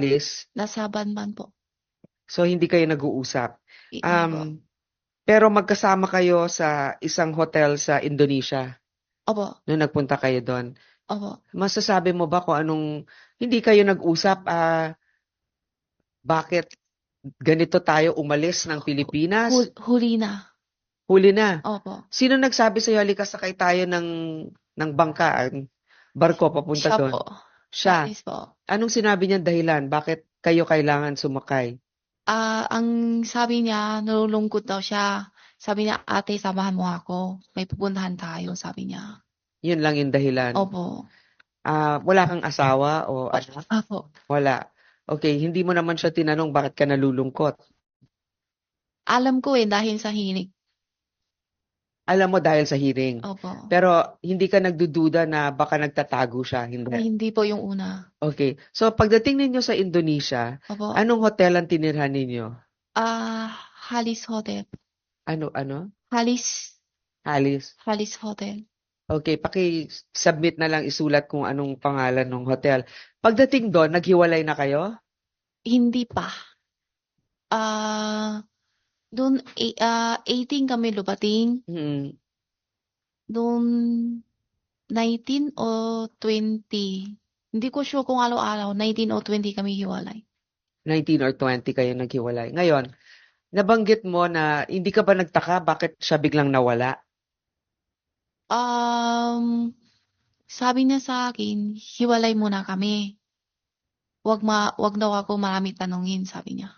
umalis? Nasa Banban po. So, hindi kayo nag-uusap. Hindi po. Pero magkasama kayo sa isang hotel sa Indonesia Opo. nung nagpunta kayo doon. Opo. Masasabi mo ba kung anong hindi kayo nag-usap, bakit ganito tayo umalis ng Pilipinas? Huli na. Huli na. Opo. Sino nagsabi sa'yo, halika sakay tayo ng bangka, barko papunta Siya po. doon? Siya Siya. mismo. Anong sinabi niyang dahilan? Bakit kayo kailangan sumakay? Ang sabi niya, nalulungkot daw siya. Sabi niya, ate, samahan mo ako. May pupuntahan tayo, sabi niya. Yun lang yung dahilan. Opo. Wala kang asawa o anak? Opo. Wala. Okay, hindi mo naman siya tinanong bakit ka nalulungkot. Alam ko dahil sa hilig. Alam mo dahil sa hearing. Opo. Pero hindi ka nagdududa na baka nagtatago siya, Ay, hindi. hindi po yung una. Okay. So pagdating ninyo sa Indonesia, Opo. anong hotel ang tinirhan ninyo? Halis Hotel. Ano? Halis. Alice. Halis Hotel. Okay, paki-submit na lang isulat kung anong pangalan ng hotel. Pagdating doon, naghiwalay na kayo? Hindi pa. Doon, 18 kami lupating. Hmm. Doon, 19 o 20. Hindi ko sure kung araw-araw. 19 o 20 kami hiwalay. 19 or 20 kayo naghiwalay. Ngayon, nabanggit mo na hindi ka ba nagtaka bakit siya biglang nawala? Sabi niya sa akin, hiwalay muna kami. Wag daw ako marami tanungin, sabi niya.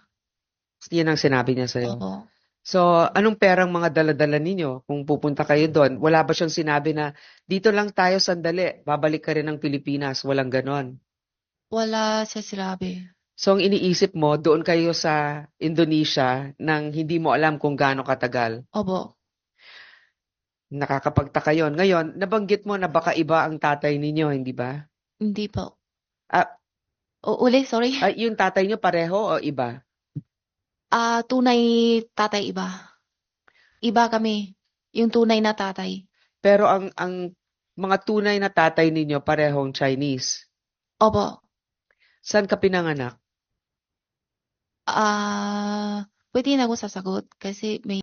Yan ang sinabi niya sa'yo. Opo. So, anong perang mga dala-dala ninyo kung pupunta kayo doon? Wala ba siyang sinabi na dito lang tayo sandali, babalik ka rin ng Pilipinas? Walang ganon. Wala siya sinabi. So, ang iniisip mo, doon kayo sa Indonesia nang hindi mo alam kung gaano katagal. Opo. Nakakapagtaka yun. Ngayon, nabanggit mo na baka iba ang tatay ninyo, hindi ba? Hindi po. Ah, Sorry. yung tatay niyo pareho o iba? Tunay tatay iba. Iba kami. Yung tunay na tatay. Pero ang mga tunay na tatay ninyo parehong Chinese. Opo. Saan ka pinanganak? Pwede na ako sasagot kasi may